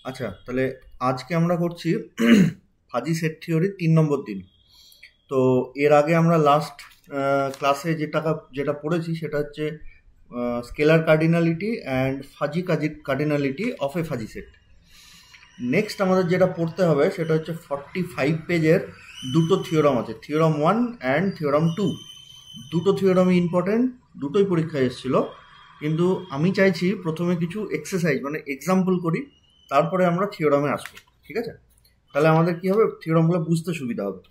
আচ্ছা, তাহলে আজকে আমরা করছি ফাজি সেট থিওরির 3 নম্বর দিন। তো এর আগে আমরা লাস্ট ক্লাসে যেটা পড়েছি সেটা হচ্ছে scalar cardinality and fuzzy cardinality of A fuzzy set. Next আমাদের যেটা পড়তে হবে সেটা হচ্ছে 45 পেজের দুটো থিওরাম আছে, থিওরাম 1 অ্যান্ড থিওরাম 2। দুটো থিওরামই ইম্পর্টেন্ট, দুটোই পরীক্ষায় এসেছিল, কিন্তু আমি চাইছি প্রথমে কিছু এক্সারসাইজ মানে এক্সাম্পল করি, তারপরে আমরা থিওরামে আসবো। ঠিক আছে? তাহলে আমাদের কি হবে, থিওরামগুলো বুঝতে সুবিধা হবে।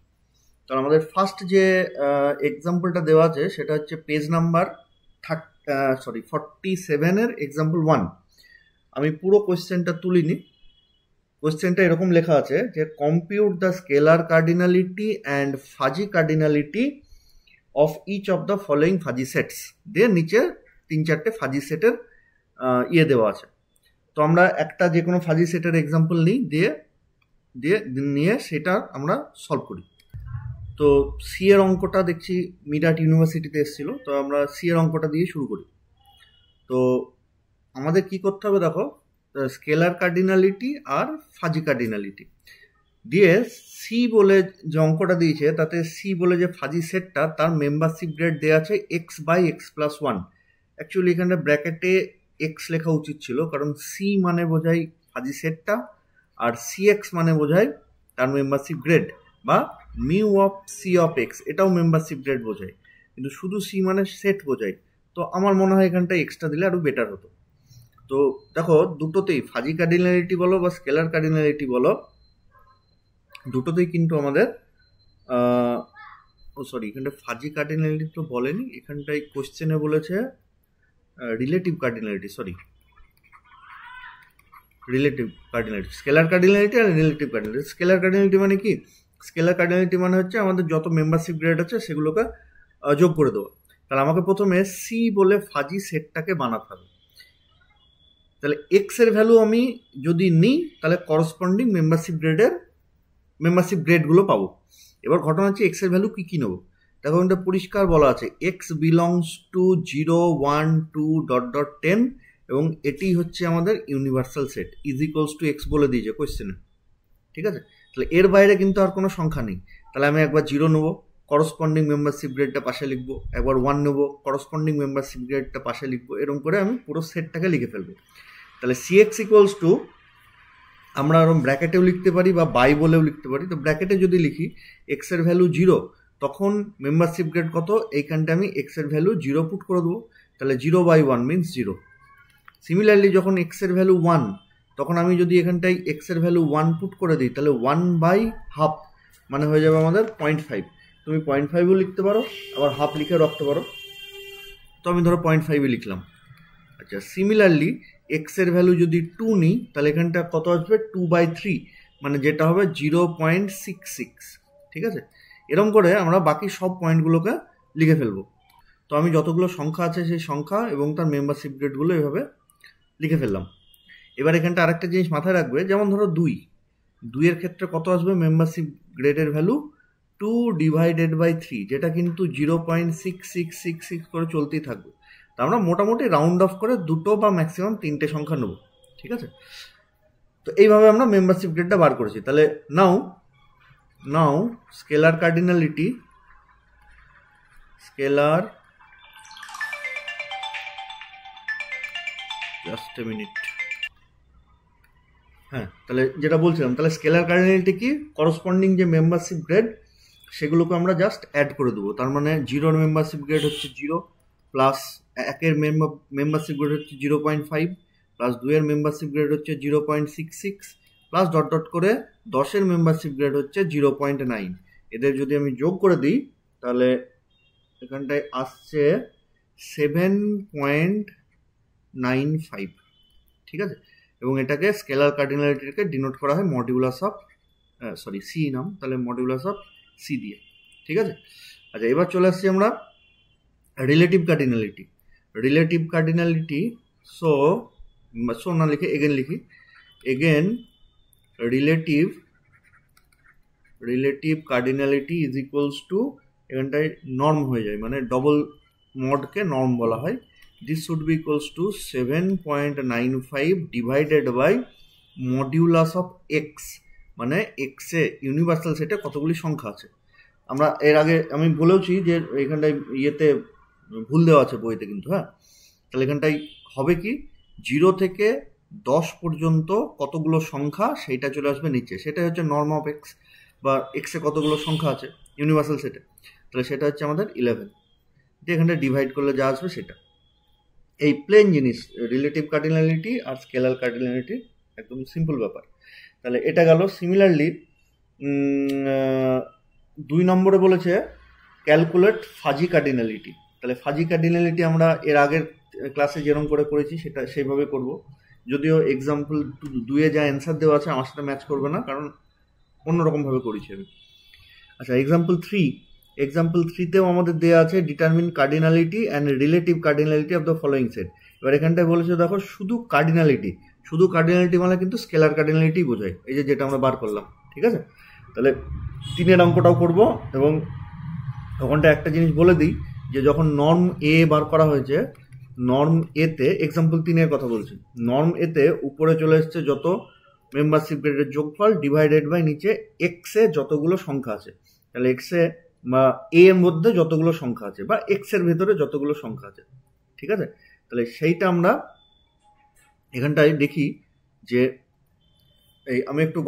তাহলে আমাদের ফার্স্ট যে এক্সাম্পলটা দেওয়া আছে সেটা হচ্ছে পেজ নাম্বার 47-এর এক্সাম্পল 1। আমি পুরো কোয়েশ্চেনটা তুলিনি। কোয়েশ্চেনটা এরকম লেখা আছে যে compute the scalar cardinality and fuzzy cardinality of each of the following fuzzy sets দিয়ে নিচে 3-4টে ফাজি সেটের দেওয়া আছে। তো আমরা একটা যে কোনো ফাজি সেটের এক্সাম্পল নিয়ে সেটা আমরা সলভ করি। তো সি এর অঙ্কটা দেখছি মিরাট ইউনিভার্সিটিতে এসেছিল, তো আমরা সি এর অঙ্কটা দিয়ে শুরু করি। তো আমাদের কি করতে হবে দেখো, স্কেলার কার্ডিনালিটি আর ফাজি কার্ডিনালিটি দিয়ে সি বলে যে অঙ্কটা দিয়েছে তাতে সি বলে যে ফাজি সেটটা তার মেম্বারশিপ গ্রেড দেওয়া আছে x/x+1। অ্যাকচুয়ালি এখানে ব্র্যাকেটে এক্স লেখা উচিত ছিল, কারণ সি মানে বোঝায় ফাজি সেটটা আর cx মানে বোঝায় তার মেম্বারশিপ গ্রেড, বা mu of C of X এটাও মেম্বারশিপ গ্রেড বোঝায়, কিন্তু শুধু সি মানে সেট বোঝায়। তো আমার মনে হয় এখানটা এক্সট্রা দিলে আরও বেটার হতো। তো দেখো দুটোতেই ফাজি কার্ডিনালিটি বলো বা স্কেলার কার্ডিনালিটি বলো, দুটোতেই কিন্তু আমাদের এখানটা ফাজি কার্ডিনালিটি তো বলেনি, এখানটায় কোশ্চেনে বলেছে relative cardinality, relative cardinality, scalar cardinality আর রিলেটিভ কার্ডিনালিটি। স্কেলার কার্ডিনালিটি মানে কি? স্কেলার কার্ডিনালিটি মানে হচ্ছে আমাদের যত মেম্বারশিপ গ্রেড আছে সেগুলোকে যোগ করে দেওয়া। তাহলে আমাকে প্রথমে সি বলে ফাজি সেটটাকে বানাতে হবে। তাহলে এক্স এর ভ্যালু আমি যদি নিই তাহলে করসপন্ডিং মেম্বারশিপ গ্রেডগুলো পাবো। এবার ঘটনা হচ্ছে এক্স এর ভ্যালু কি নেবো। দেখো এটা পরিষ্কার বলা আছে এক্স বিলংস টু 0, 1, 2, ... 10, এবং এটি হচ্ছে আমাদের universal set is equals two x বলে দিয়েছে কোয়েশ্চেনে। ঠিক আছে? তাহলে এর বাইরে কিন্তু আর কোনো সংখ্যা নেই। তাহলে আমি একবার 0 নেবো, করসপন্ডিং মেম্বারশিপ গ্রেডটা পাশে লিখবো, একবার 1 নেবো, করসপন্ডিং মেম্বারশিপ গ্রেডটা পাশে লিখবো, এরকম করে আমি পুরো সেটটাকে লিখে ফেলবো। তাহলে cx ইকুয়ালস টু আমরা এরকম ব্র্যাকেটেও লিখতে পারি বা বাই বলেও লিখতে পারি। তো ব্র্যাকেটে যদি লিখি এক্স এর ভ্যালু 0, তখন মেম্বারশিপ গ্রেড কত, এইখানটা আমি এক্স এর ভ্যালু 0 পুট করে দেবো। তাহলে 0/1 মিনস 0। সিমিলারলি যখন এক্স এর ভ্যালু 1, তখন আমি যদি এখানটায় এক্স এর ভ্যালু 1 পুট করে দিই তাহলে 1/12 মানে হয়ে যাবে আমাদের 0.5। তুমি 0.5ও লিখতে পারো, আবার হাফ লিখে রাখতে পারো। তো আমি ধরো 0.5 লিখলাম। আচ্ছা, সিমিলারলি এক্স এর ভ্যালু যদি 2 নিই তাহলে এখানটা কত আসবে 2/3, মানে যেটা হবে 0.66। ঠিক আছে? এরকম করে আমরা বাকি সব পয়েন্টগুলোকে লিখে ফেলবো। তো আমি যতগুলো সংখ্যা আছে সেই সংখ্যা এবং তার মেম্বারশিপ গ্রেডগুলো এভাবে লিখে ফেললাম। এবার এখানটা আরেকটা জিনিস মাথায় রাখবে, যেমন ধরো 2 এর ক্ষেত্রে কত আসবে মেম্বারশিপ গ্রেডের ভ্যালু 2/3, যেটা কিন্তু 0.6666 করে চলতেই থাকবে। তা আমরা মোটামুটি রাউন্ড অফ করে 2 বা ম্যাক্সিমাম 3টে সংখ্যা নেব। ঠিক আছে? তো এইভাবে আমরা মেম্বারশিপ গ্রেডটা বার করেছি। তাহলে now scalar cardinality, just a minute, তাহলে যেটা বলছিলাম, তাহলে স্কেলার কার্ডিনালিটি কি, করসপন্ডিং যে মেম্বারশিপ গ্রেড সেগুলোকে আমরা জাস্ট অ্যাড করে দেবো। তার মানে 0 মেম্বারশিপ গ্রেড হচ্ছে 0, প্লাস 1 মেম্বারশিপ গ্রেড হচ্ছে 0.5, প্লাস 2 মেম্বারশিপ গ্রেড হচ্ছে 0.66, প্লাস ... করে 10 মেম্বারশিপ গ্রেড হচ্ছে 0.9। এদের যদি আমি যোগ করে দিই তাহলে এখানটায় আসছে 7.95। ঠিক আছে? এবং এটাকে স্কেলার কার্ডিনালিটিকে ডিনোট করা হয় মডিউলাস অফ সি নাম, তাহলে মডিউলাস অফ সি দিয়ে। ঠিক আছে? আচ্ছা, এবার চলে আসছি আমরা রিলেটিভ কার্ডিনালিটি। সো না লিখে এগেন লিখি, relative cardinality is equals two, এখানটায় নর্ম হয়ে যায়, মানে ডবল মডকে নর্ম বলা হয়। This should be equals to 7.95 divided by modulus of x, মানে এক্সে ইউনিভার্সাল সেটে কতগুলি সংখ্যা আছে। আমরা এর আগে আমি বলেওছি যে এখানটায় ইয়েতে ভুল দেওয়া আছে বইতে কিন্তু, হ্যাঁ। তাহলে এখানটায় হবে কি, 0 থেকে 10 পর্যন্ত কতগুলো সংখ্যা সেইটা চলে আসবে নিচে, সেটা হচ্ছে নর্ম অফ এক্স, বা এক্সে কতগুলো সংখ্যা আছে ইউনিভার্সাল সেটে, তাহলে সেটা হচ্ছে আমাদের 11, যে এখানটা ডিভাইড করলে যা আসবে সেটা। এই প্লেন জিনিস রিলেটিভ কার্ডিনালিটি আর স্কেলার কার্ডিনালিটি, একদম সিম্পল ব্যাপার। তাহলে এটা গেল। সিমিলারলি 2 নম্বরে বলেছে ক্যালকুলেট ফাজি কার্ডিনালিটি। তাহলে ফাজি কার্ডিনালিটি আমরা এর আগের ক্লাসে যেরকম করে করেছি সেটা সেইভাবে করব, যদিও এক্সাম্পল 2-এ যা অ্যান্সার দেওয়া আছে আমার সাথে ম্যাচ করবে না, কারণ অন্যরকমভাবে করেছি আমি। আচ্ছা, এক্সাম্পল 3তেও আমাদের দেওয়া আছে determine cardinality and relative cardinality of the following set. এবার এখানটায় বলেছে দেখো শুধু কার্ডিনালিটি মানে কিন্তু স্কেলার কার্ডিনালিটি বোঝায়, এই যে যেটা আমরা বার করলাম, ঠিক আছে। তাহলে 3-এর অঙ্কটাও করব, এবং ওখানটা একটা জিনিস বলে দিই যে যখন নর্ম এ বার করা হয়েছে, নর্ম এতে এক্সাম্পল 3-এর কথা বলছি, নর্ম এতে উপরে চলে এসছে যত মেম্বারশিপ গ্রেডের যোগফল ডিভাইডেড বাই নিচে এক্সে যতগুলো সংখ্যা আছে। তাহলে এক্সে বা এ এর মধ্যে যতগুলো সংখ্যা আছে, বা এক্স এর ভেতরে যতগুলো সংখ্যা আছে, ঠিক আছে। তাহলে সেইটা আমরা এখানটায় দেখি যে এই আমি একটু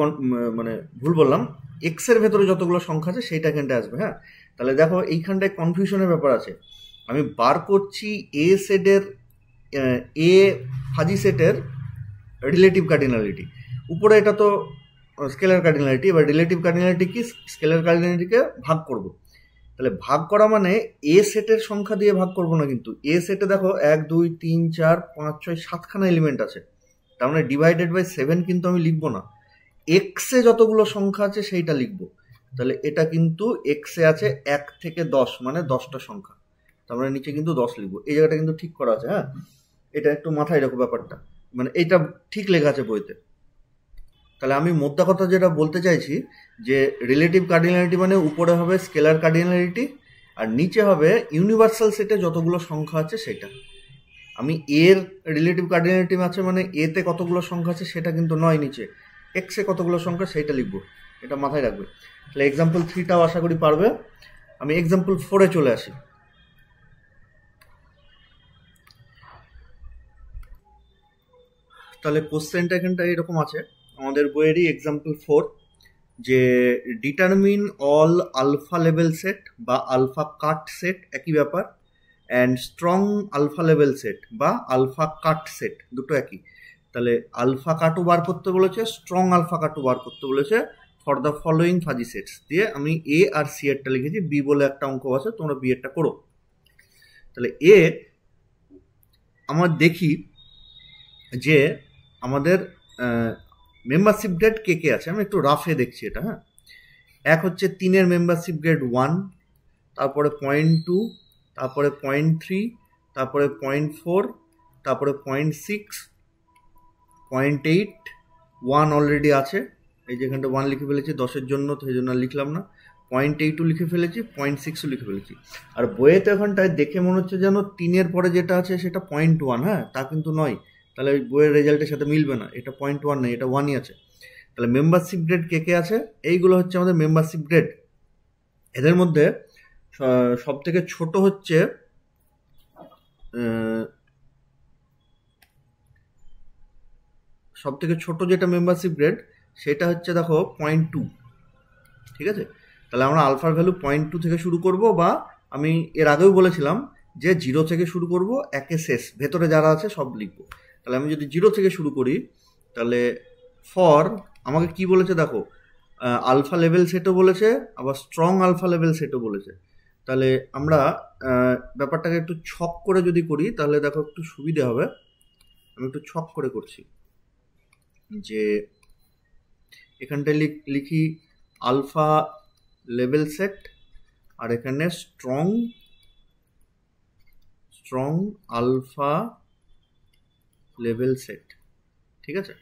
মানে ভুল বললাম, এক্স এর ভেতরে যতগুলো সংখ্যা আছে সেইটা এখানটায় আসবে, হ্যাঁ। তাহলে দেখো এইখানটায় কনফিউশনের ব্যাপার আছে। আমি বার করছি এ সেটের এ ফাজি সেটের রিলেটিভ কার্ডিনালিটি, উপরে এটা তো স্কেলার কার্ডিনালিটি, এবার রিলেটিভ কার্ডিনালিটি কি, স্কেলার কার্ডিনালিটিকে ভাগ করব। তাহলে ভাগ করা মানে এ সেটের সংখ্যা দিয়ে ভাগ করব না, কিন্তু এ সেটে দেখো 1 2 3 4 5 6 7খানা এলিমেন্ট আছে, তার মানে ডিভাইডেড বাই 7 কিন্তু আমি লিখবো না, এক্সে যতগুলো সংখ্যা আছে সেইটা লিখবো। তাহলে এটা কিন্তু এক্সে আছে 1 থেকে 10, মানে 10টা সংখ্যা, তার মানে নিচে কিন্তু 10 লিখবো। এই জায়গাটা কিন্তু ঠিক করা আছে, হ্যাঁ, এটা একটু মাথায় রাখো ব্যাপারটা, মানে এইটা ঠিক লেখা আছে বইতে। তাহলে আমি মোদ্দা কথা যেটা বলতে চাইছি যে রিলেটিভ কার্ডিনালিটি মানে উপরে হবে স্কেলার কার্ডিনালিটি, আর নিচে হবে ইউনিভার্সাল সেটে যতগুলো সংখ্যা আছে সেটা। আমি এর রিলেটিভ কার্ডিনালিটি আছে মানে এতে কতগুলো সংখ্যা আছে সেটা কিন্তু নয়, নিচে এক্সে কতগুলো সংখ্যা সেইটা লিখবো, এটা মাথায় রাখবে। তাহলে এক্সাম্পল 3টাও আশা করি পারবে। আমি এক্সাম্পল 4-এ চলে আসি। তাহলে কোশ্চেনটা এখানটা এরকম আছে আমাদের বইয়েরই এক্সাম্পল 4, যে determine all alpha level set বা আলফা কাট সেট, একই ব্যাপার, and strong alpha level set বা আলফা কাট সেট, দুটো একই। তাহলে আলফা কাটও বার করতে বলেছে, স্ট্রং আলফা কাটও বার করতে বলেছে for the following fuzzy sets দিয়ে। আমি এ আর সি এরটা লিখেছি, বি বলে একটা অঙ্ক আছে, তোমরা বি এরটা করো। তাহলে এ আমার দেখি যে আমাদের মেম্বারশিপ গ্রেড কে কে আছে, আমি একটু রাফে দেখছি এটা, হ্যাঁ। এক হচ্ছে 3-এর মেম্বারশিপ গ্রেড 1, তারপরে 0.2, তারপরে 0.3, তারপরে 0.4, তারপরে 0.6, 0.8, 1 অলরেডি আছে, এই যে এখানটা 1 লিখে ফেলেছি 10-এর জন্য, তো সেই জন্য লিখলাম না। 0.8ও লিখে ফেলেছি, 0.6ও লিখে ফেলেছি। আর বইয়েতে ওখানটায় দেখে মনে হচ্ছে যেন 3-এর পরে যেটা আছে সেটা 0.1, হ্যাঁ, তা কিন্তু নয়, তাহলে ওই বইয়ের রেজাল্টের সাথে মিলবে না, এটা 0.1 নেই, এটা 1ই আছে। তাহলে মেম্বারশিপ গ্রেড কে কে আছে, এইগুলো হচ্ছে আমাদের মেম্বারশিপ গ্রেড। এদের মধ্যে সব থেকে ছোট হচ্ছে সব থেকে ছোট যেটা মেম্বারশিপ গ্রেড সেটা হচ্ছে দেখো 0.2, ঠিক আছে। তাহলে আমরা আলফার ভ্যালু 0.2 থেকে শুরু করব, বা আমি এর আগেও বলেছিলাম যে 0 থেকে শুরু করব, একে শেষ ভেতরে যারা আছে সব লিখবো। তাহলে আমি যদি 0 থেকে শুরু করি, তাহলে ফর আমাকে কি বলেছে দেখো, আলফা লেভেল সেটও বলেছে, আবার স্ট্রং আলফা লেভেল সেটও বলেছে। তাহলে আমরা ব্যাপারটাকে একটু ছক করে যদি করি তাহলে দেখো একটু সুবিধে হবে। আমি একটু ছক করে করছি, যে এখানটায় লিখি আলফা লেভেল সেট, আর এখানে স্ট্রং আলফা লেভেল সেট, ঠিক আছে।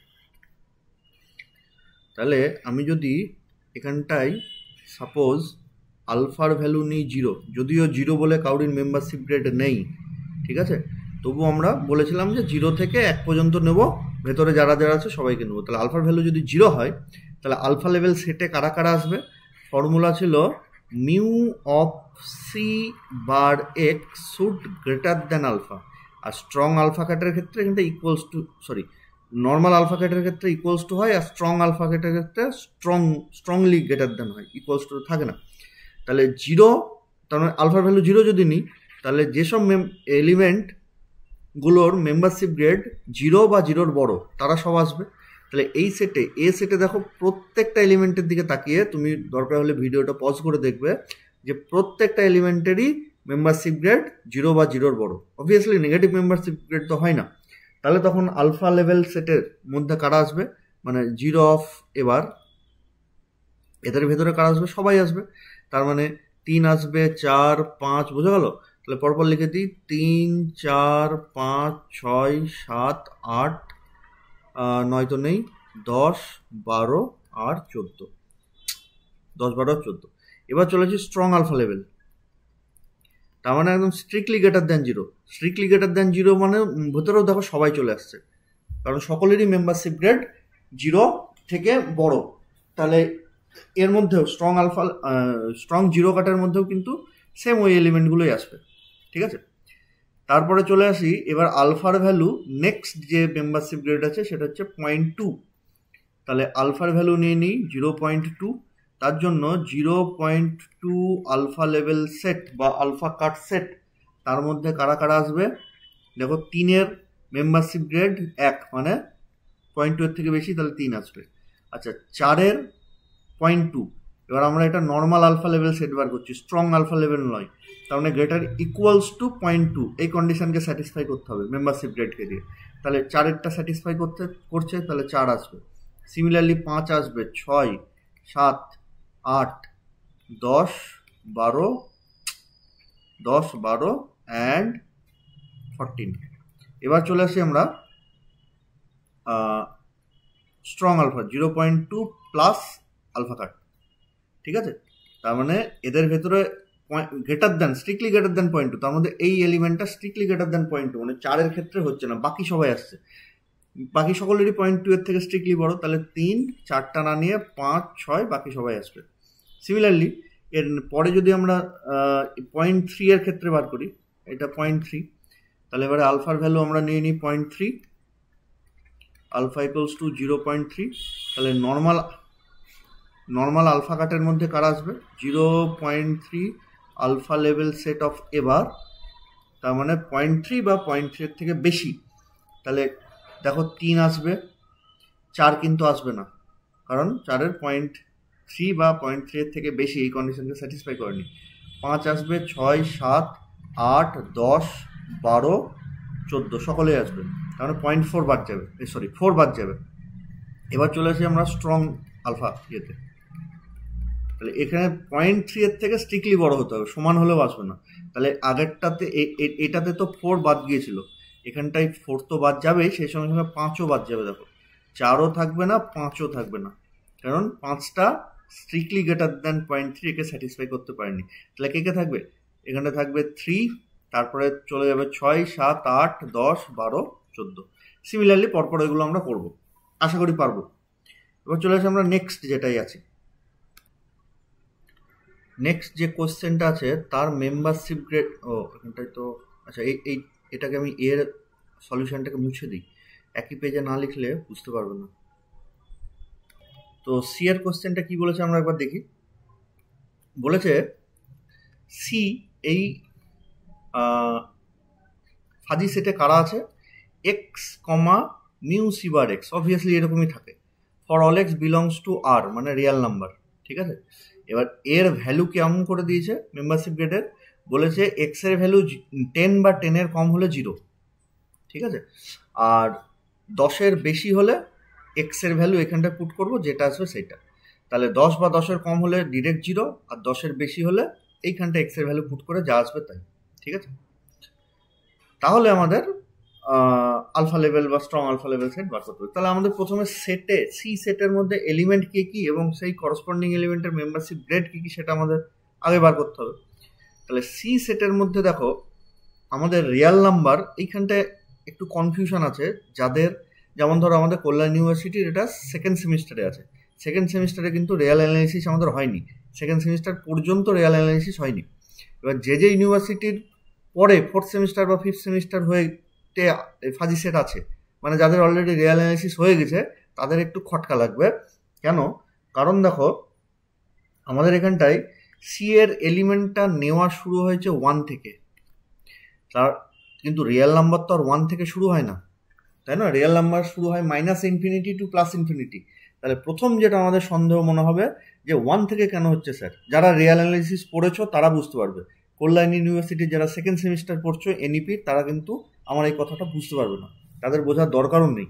তাহলে আমি যদি এখানটায় সাপোজ আলফার ভ্যালু নিই 0, যদিও 0 বলে কাউরির মেম্বারশিপ গ্রেড নেই, ঠিক আছে, তবু আমরা বলেছিলাম যে 0 থেকে 1 পর্যন্ত নেব ভেতরে যারা যারা আছে সবাইকে নেবো। তাহলে আলফার ভ্যালু যদি 0 হয় তাহলে আলফা লেভেল সেটে কারা কারা আসবে? ফর্মুলা ছিল mu of C bar x should greater than alpha. আর স্ট্রং আলফা ক্যাটের ক্ষেত্রে কিন্তু equals to, sorry, normal alpha ক্যাটের ক্ষেত্রে ইকুয়ালস টু হয়, আর স্ট্রং আলফা ক্যাটের ক্ষেত্রে স্ট্রংলি গ্রেটার দেন হয়, ইকুয়ালস টু থাকে না। তাহলে 0, তার মানে আলফার ভ্যালু 0 যদি নিই তাহলে যেসব এলিমেন্টগুলোর মেম্বারশিপ গ্রেড 0 বা 0-র বড় তারা সব আসবে। তাহলে এই সেটে, এ সেটে দেখো প্রত্যেকটা এলিমেন্টের দিকে তাকিয়ে তুমি দরকার হলে ভিডিওটা পজ করে দেখবে যে প্রত্যেকটা এলিমেন্টেরই মেম্বারশিপ গ্রেড 0 বা 0-র বড়। অবভিয়াসলি নেগেটিভ মেম্বারশিপ গ্রেড তো হয় না। তাহলে তখন আলফা লেভেল সেটের মধ্যে কারা আসবে, মানে 0 অফ, এবার এদের ভেতরে কারা আসবে? সবাই আসবে। তার মানে 3 আসবে, 4, 5, বোঝা গেল? তাহলে পরপর লিখে দিই, 3, 4, 5, 6, 7, 8, 9 তো নেই, 10, 12 আর 14, 10, 12 আর 14। এবার চলেছি স্ট্রং আলফা লেভেল। তার মানে একদম strictly greater than 0। Strictly greater than 0 মানে ভেতরেও দেখো সবাই চলে আসছে, কারণ সকলেরই মেম্বারশিপ গ্রেড 0 থেকে বড়। তাহলে এর মধ্যেও স্ট্রং 0 কাটার মধ্যেও কিন্তু সেম ওই এলিমেন্টগুলোই আসবে, ঠিক আছে? তারপরে চলে আসি এবার আলফার ভ্যালু, নেক্সট যে মেম্বারশিপ গ্রেড আছে সেটা হচ্ছে 0.2। তাহলে আলফার ভ্যালু নিয়ে নিই 0.2। তার জন্য 0.2 আলফা লেভেল সেট বা আলফা কাট সেট, তার মধ্যে কারা কারা আসবে? দেখো 3-এর মেম্বারশিপ গ্রেড 1, মানে 0.2 এর থেকে বেশি, তাহলে 3 আসবে। আচ্ছা, 4-এর 0.2। এবার আমরা এটা নর্মাল আলফা লেভেল সেট বার করছি, স্ট্রং আলফা লেভেল নয়। তার মানে গ্রেটার ইকুয়ালস টু 0.2, এই কন্ডিশনকে স্যাটিসফাই করতে হবে মেম্বারশিপ গ্রেডকে দিয়ে। তাহলে 4-এরটা স্যাটিসফাই করছে, তাহলে 4 আসবে। সিমিলারলি 5 আসবে, 6, 7, 8, 10, 12 অ্যান্ড 14। এবার চলে আসি আমরা strong alpha 0.2 plus alpha cut, ঠিক আছে? তার মানে এদের ভেতরে greater than, strictly greater than 0.2, তার মধ্যে এই এলিমেন্টটা স্ট্রিক্টলি গ্রেটার দ্যান 0.2, মানে 4-এর ক্ষেত্রে হচ্ছে না, বাকি সবাই আসছে। বাকি সকলেরই 0.2 এর থেকে স্ট্রিক্টলি বড়, তাহলে 3, 4টা না নিয়ে 5, 6 বাকি সবাই আসবে। সিমিলারলি এর পরে যদি আমরা 0.3 এর ক্ষেত্রে বার করি, এটা 0.3, তাহলে এবারে আলফার ভ্যালু আমরা নিয়ে নিই 0.3, আলফা ইকুয়ালস টু 0.3। তাহলে নর্মাল আলফা কাটের মধ্যে কারা আসবে? 0.3 আলফা লেভেল সেট অফ এবার, তার মানে 0.3 বা 0.3 এর থেকে বেশি। তাহলে দেখো 3 আসবে, 4 কিন্তু আসবে না, কারণ 4-এর 0.3 বা 0.3 এর থেকে বেশি এই কন্ডিশনকে স্যাটিসফাই করেনি। 5 আসবে, 6, 7, 8, 10, 12, 14 সকলেই আসবে, তার মানে 0.4 বাদ যাবে, 4 বাদ যাবে। এবার চলে আসি আমরা স্ট্রং আলফা ইয়েতে। তাহলে এখানে 0.3 এর থেকে স্ট্রিক্টলি বড় হতে হবে, সমান হলেও আসবে না। তাহলে আগেরটাতে এটাতে তো 4 বাদ গিয়েছিল, এখানটায় 4 তো বাদ যাবেই, সেই সঙ্গে সঙ্গে 5ও বাদ যাবে। দেখো 4ও থাকবে না, 5ও থাকবে না, কারণ 5টা স্ট্রিক্টলি গ্রেটার দ্যান 0.3 একে স্যাটিসফাই করতে পারেনি। তাহলে কে কে থাকবে? এখানে থাকবে 3, তারপরে চলে যাবে 6, 7, 8, 10, 12, 14। সিমিলারলি পরপর এগুলো আমরা করব, আশা করি পারবো। এবার চলে আসি আমরা নেক্সট যেটাই আছে। নেক্সট যে কোশ্চেনটা আছে তার মেম্বারশিপ গ্রেড, এখানটায় তো, আচ্ছা এটাকে আমি এর সলিউশনটাকে মুছে দিই, একই পেজে না লিখলে বুঝতে পারবে না। তো সি এর কোশ্চেনটা কি বলেছে আমরা একবার দেখি। বলেছে সি, এই ফাজি সেটে কারা আছে? X comma mu C bar x, obviously এরকমই থাকে। For all x belongs to R, মানে রিয়াল নাম্বার, ঠিক আছে? এবার এর ভ্যালু কেমন করে দিয়েছে মেম্বারশিপ গ্রেডের? বলেছে এক্স এর ভ্যালু 10 বা 10-এর কম হলে 0, ঠিক আছে? আর 10-এর বেশি হলে এক্স এর ভ্যালু এখানটা পুট করবো, যেটা আসবে সেটা। তাহলে 10 বা 10-এর কম হলে ডিরেক্ট 0, আর 10-এর বেশি হলে এইখানটা এক্স এর ভ্যালু পুট করে যা আসবে তাই, ঠিক আছে? তাহলে আমাদের আলফা লেভেল বা স্ট্রং আলফা লেভেল সেট বার করতে হবে। তাহলে আমাদের প্রথমে সেটে, সি সেটের মধ্যে এলিমেন্ট কি কি এবং সেই করসপন্ডিং এলিমেন্টের মেম্বারশিপ গ্রেড কি কি সেটা আমাদের আগে বার করতে হবে। তাহলে সি সেটের মধ্যে দেখো আমাদের রিয়াল নাম্বার, এইখানটায় একটু কনফিউশন আছে, যেমন ধরো আমাদের কল্যাণ ইউনিভার্সিটির এটা সেকেন্ড সেমিস্টারে আছে, সেকেন্ড সেমিস্টারে কিন্তু রিয়াল অ্যানালিসিস আমাদের হয়নি, সেকেন্ড সেমিস্টার পর্যন্ত রিয়াল অ্যানালিসিস হয়নি। এবার যে ইউনিভার্সিটির পরে ফোর্থ সেমিস্টার বা ফিফথ সেমিস্টার হয়ে ফাজি সেট আছে, মানে যাদের অলরেডি রিয়াল অ্যানালিসিস হয়ে গেছে, তাদের একটু খটকা লাগবে। কেন? কারণ দেখো আমাদের এখানটায় সি এর এলিমেন্টটা নেওয়া শুরু হয়েছে 1 থেকে, তার কিন্তু রিয়েল নাম্বার তো আর 1 থেকে শুরু হয় না, তাই না? রিয়েল নাম্বার শুরু হয় -ইনফিনিটি টু +ইনফিনিটি। তাহলে প্রথম যেটা আমাদের সন্দেহ মনে হবে যে 1 থেকে কেন হচ্ছে স্যার, যারা রিয়েল অ্যানালিসিস পড়েছো তারা বুঝতে পারবে, কল্যাণ ইউনিভার্সিটির যারা সেকেন্ড সেমিস্টার পড়ছো এনইপি তারা কিন্তু আমার এই কথাটা বুঝতে পারবে না, তাদের বোঝার দরকারও নেই।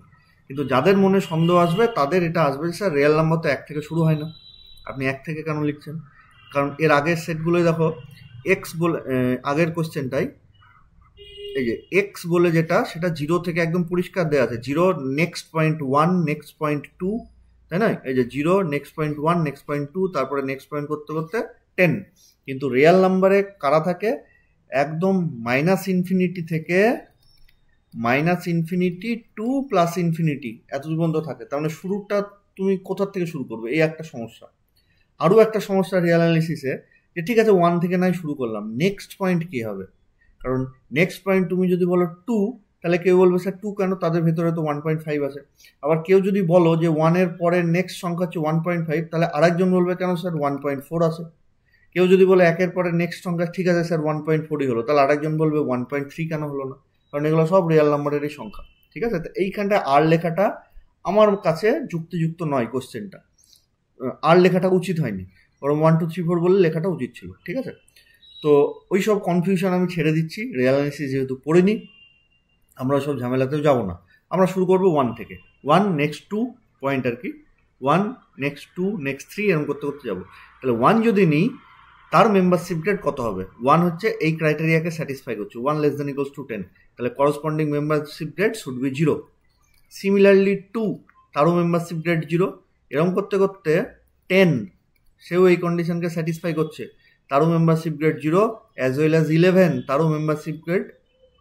কিন্তু যাদের মনে সন্দেহ আসবে তাদের এটা আসবে, স্যার রিয়েল নাম্বার তো 1 থেকে শুরু হয় না, আপনি 1 থেকে কেন লিখছেন? কারণ এর আগের সেটগুলোই দেখো এক্স বলে, আগের কোশ্চেনটাই এই যে এক্স বলে যেটা, সেটা 0 থেকে একদম পরিষ্কার দেওয়া আছে, 0 নেক্সট পয়েন্ট 1 নেক্সট পয়েন্ট 2, তাই না? এই যে 0 নেক্সট পয়েন্ট 1 নেক্সট পয়েন্ট 2, তারপরে নেক্সট পয়েন্ট করতে করতে 10। কিন্তু রিয়েল নাম্বারে কারা থাকে? একদম -ইনফিনিটি থেকে -ইনফিনিটি টু +ইনফিনিটি এত পর্যন্ত থাকে। তার মানে শুরুটা তুমি কোথা থেকে শুরু করবে, এই একটা সমস্যা। আরও একটা সমস্যা রিয়েল অ্যানালিসিসে, যে ঠিক আছে 1 থেকে নাই শুরু করলাম, নেক্সট পয়েন্ট কী হবে? কারণ নেক্সট পয়েন্ট তুমি যদি বলো 2, তাহলে কেউ বলবে স্যার 2 কেন, তাদের ভেতরে তো 1.5 আছে। আবার কেউ যদি বলো যে 1-এর পরে নেক্সট সংখ্যা হচ্ছে 1.5, তাহলে আরেকজন বলবে কেন স্যার 1.4 আছে। কেউ যদি বলে 1-এর পরে নেক্সট সংখ্যা, ঠিক আছে স্যার 1.4ই হলো, তাহলে আরেকজন বলবে 1.3 কেন হলো না? কারণ এগুলো সব রিয়েল নাম্বারেরই সংখ্যা, ঠিক আছে? তো এইখানটা আর লেখাটা আমার কাছে যুক্তিযুক্ত নয়, কোশ্চেনটা আর লেখাটা উচিত হয়নি, বরং 1 2 3 4 বলে লেখাটা উচিত ছিল, ঠিক আছে? তো ওই সব কনফিউশন আমি ছেড়ে দিচ্ছি, রিয়েল অ্যানালিসিস যেহেতু পড়িনি, আমরা সব ঝামেলাতেও যাব না। আমরা শুরু করব 1 থেকে, 1 নেক্সট 2 পয়েন্ট আর কি, 1 নেক্সট 2 নেক্সট 3 এরকম করতে করতে যাব। তাহলে 1 যদি নিই, তার মেম্বারশিপ গ্রেড কত হবে? 1 হচ্ছে এই ক্রাইটেরিয়াকে স্যাটিসফাই করছে, 1 <= 10, তাহলে corresponding membership grade should be 0। Similarly 2, তারও মেম্বারশিপ গ্রেড 0। এরকম করতে করতে 10, সেও এই কন্ডিশনকে স্যাটিসফাই করছে, তারও membership grade 0, as well as 11, তারও মেম্বারশিপ গ্রেড,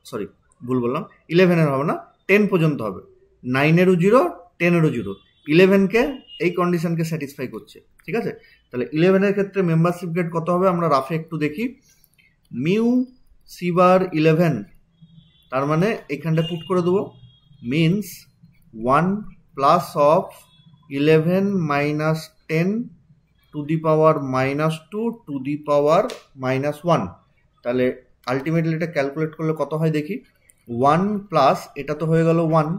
সরি ভুল বললাম, 11-এর হবে না, 10 পর্যন্ত হবে, 9-এরও 0, 10-এরও 0, 11কে এই কন্ডিশনকে স্যাটিসফাই করছে, ঠিক আছে? তাহলে 11-এর ক্ষেত্রে মেম্বারশিপ গ্রেড কত হবে আমরা রাফে একটু দেখি, মিউ সি বার 11, তার মানে এইখানটা পুট করে দেবো, means 1 plus of 11 minus 10 to the power -2 to the power -1। তাহলে আলটিমেটলি এটা ক্যালকুলেট করলে কত হয় দেখি, 1 প্লাস এটা তো হয়ে গেল 1,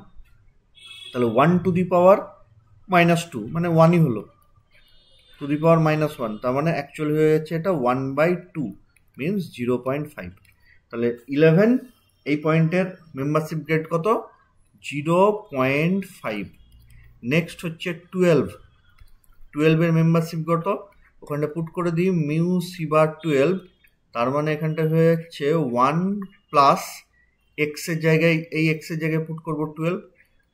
তাহলে 1 টু দি পাওয়ার -2 মানে 1ই হলো, টু দি পাওয়ার -1, তার মানে অ্যাকচুয়ালি হয়ে যাচ্ছে এটা 1/2 মিনস 0.5। তাহলে 11 এই পয়েন্টের মেম্বারশিপ গ্রেড কত? 0.5। নেক্সট হচ্ছে 12-এর মেম্বারশিপ কত? ওখানটা পুট করে দিই মিউ সি বার 12, তার মানে এখানটা হয়ে যাচ্ছে 1 প্লাস এক্সের জায়গায়, এই এক্সের জায়গায় পুট করবো 12,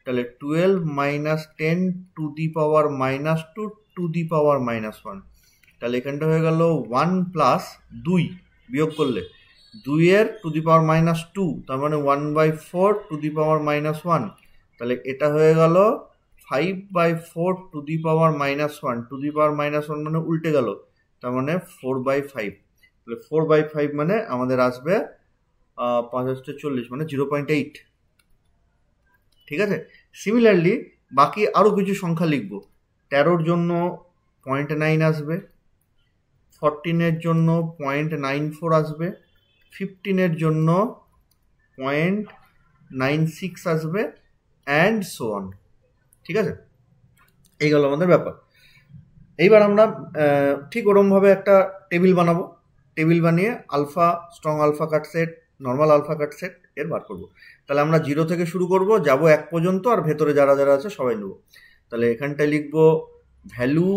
তাহলে 12 minus 10 to the power -2 to the power -1, তাহলে এখানটা হয়ে গেল 1 প্লাস 2 বিয়োগ করলে 2-এর টু দি পাওয়ার -2, তার মানে 1/4 টু দি পাওয়ার -1, তাহলে এটা হয়ে গেল 5/4 two the power -1, two the power -1 মানে উল্টে গেল, তার মানে 4/5, তাহলে 4/5 মানে আমাদের আসবে 5×40 মানে 0.8, ঠিক আছে? সিমিলারলি বাকি আরও কিছু সংখ্যা লিখব, 13-র জন্য 0.9 আসবে, 14-এর জন্য 0.94 আসবে, 15-এর জন্য 0.96 আসবে, অ্যান্ড সো অন, ঠিক আছে? এই গেল আমাদের ব্যাপার। এইবার আমরা ঠিক ওরমভাবে একটা টেবিল বানাবো, টেবিল বানিয়ে alpha, strong alpha cut set, normal alpha cut set এর বার করবো। তাহলে আমরা 0 থেকে শুরু করব, যাব 1 পর্যন্ত, আর ভেতরে যারা যারা আছে সবাই নেব। তাহলে এখানটায় লিখব ভ্যালু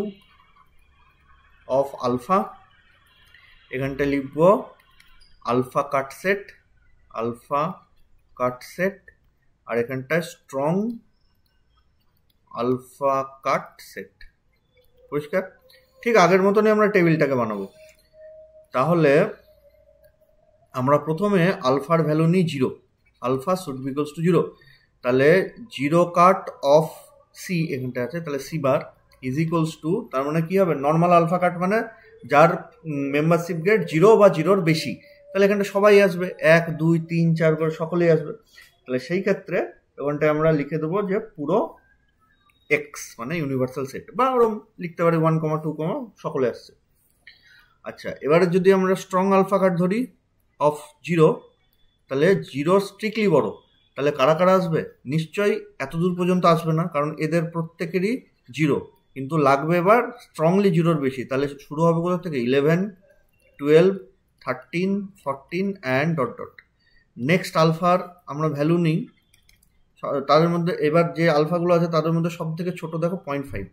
অফ আলফা, এখানটায় লিখব alpha cut set, alpha cut set, আর এখানটায় স্ট্রং আলফা কাট সেট। পরিষ্কার? ঠিক আগের মতনই আমরা টেবিলটাকে বানাবো। তাহলে আমরা প্রথমে আলফার ভ্যালু নিই 0, alpha should be equals to 0। তাহলে জিরো কাট অফ সি এখানটা আছে, তাহলে C bar is equals to, তার মানে কি হবে, নর্মাল আলফা কাট মানে যার মেম্বারশিপ গ্রেড 0 বা 0-র বেশি, তাহলে এখানটা সবাই আসবে, 1 2 3 4 করে সকলেই আসবে। তাহলে সেই ক্ষেত্রে ওখানটায় আমরা লিখে দেবো যে পুরো এক্স মানে ইউনিভার্সাল সেট, বা ওরকম লিখতে পারি 1, 2, সকলে আসছে। আচ্ছা, এবারে যদি আমরা স্ট্রং আলফা কাট ধরি অফ 0, তাহলে 0 স্ট্রিক্টলি বড়, তাহলে কারা কারা আসবে? নিশ্চয়ই এত দূর পর্যন্ত আসবে না, কারণ এদের প্রত্যেকেরই 0, কিন্তু লাগবে এবার স্ট্রংলি 0-র বেশি। তাহলে শুরু হবে কোথা থেকে? 11, 12, 13, 14 অ্যান্ড ডট ডট। নেক্সট আলফার আমরা ভ্যালু নিই, তাদের মধ্যে এবার যে আলফাগুলো আছে তাদের মধ্যে সব থেকে ছোট দেখো 0.5,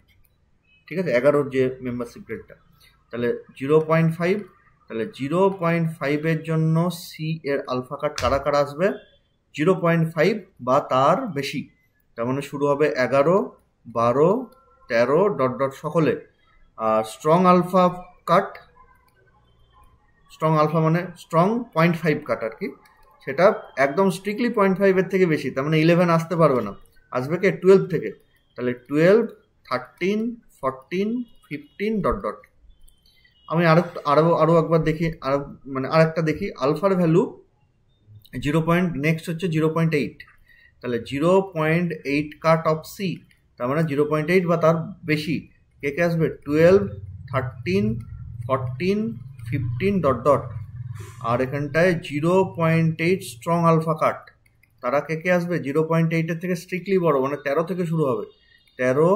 ঠিক আছে, 11-র যে মেম্বারশিপ গ্রেডটা, তাহলে 0.5। তাহলে 0.5-এর জন্য সি এর আলফা কাট কারা কারা আসবে? 0.5 বা তার বেশি, তার মানে শুরু হবে 11, 12, 13 ডট ডট সকলে। আর strong alpha cut, strong alpha মানে স্ট্রং 0.5 কাট আর কি, সেটা একদম স্ট্রিক্টলি 0.5-এর থেকে বেশি, তার মানে 11 আসতে পারবে না, আসবে কে? 12 থেকে। তাহলে 12, 13, 14, 15 ডট ডট। আমি আরো একবার দেখি, আরেকটা দেখি আলফার ভ্যালু 0. নেক্সট হচ্ছে 0.8, তাহলে 0.8 কাট অফ সি, তার মানে 0.8 বা তার বেশি কে কে আসবে? 12, 13, 14, 15 ডট ডট। আর এখানটায় 0.8 স্ট্রং আলফা কাট, তারা কে কে আসবে? 0.8-এর থেকে স্ট্রিক্টলি বড়, মানে 13 থেকে শুরু হবে, 13,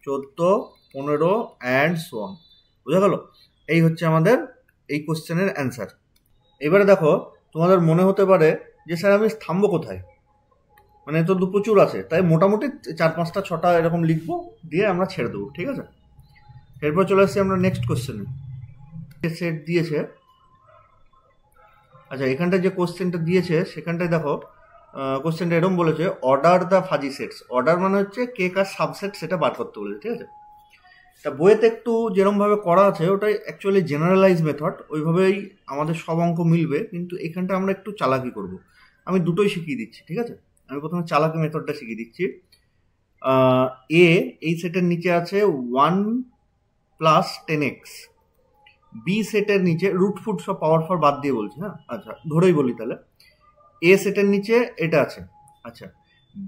14, 15 অ্যান্ড সো অন। বুঝা গেল? এই হচ্ছে আমাদের এই কোশ্চেনের অ্যান্সার। এবারে দেখো, তোমাদের মনে হতে পারে যে স্যার আমি থামবো কোথায়, মানে তো প্রচুর আছে, তাই মোটামুটি 4, 5টা 6টা এরকম লিখবো, দিয়ে আমরা ছেড়ে দেবো, ঠিক আছে? এরপর চলে আসছি আমরা নেক্সট কোশ্চেনে। সেট দিয়েছে, আচ্ছা এখানটায় যে কোশ্চেনটা দিয়েছে সেখানটায় দেখো, কোশ্চেনটা এরকম বলেছে, order the fuzzy sets. Order মানে হচ্ছে কে কার সাবসেট সেটা বার করতে বলেছে, ঠিক আছে? তা বইয়েতে একটু যেরকমভাবে করা আছে ওটাই অ্যাকচুয়ালি জেনারেলাইজ মেথড, ওইভাবেই আমাদের সব অঙ্ক মিলবে, কিন্তু এখানটা আমরা একটু চালাকি করব। আমি দুটোই শিখিয়ে দিচ্ছি, ঠিক আছে? আমি প্রথমে চালাকি মেথডটা শিখিয়ে দিচ্ছি। এ এই সেটের নিচে আছে 1 + 10x, বি সেটের নিচে রুট ফুট সব পাওয়ার ফর বাদ দিয়ে বলছি, হ্যাঁ আচ্ছা ধরেই বলি, তাহলে এ সেটের নিচে এটা আছে, আচ্ছা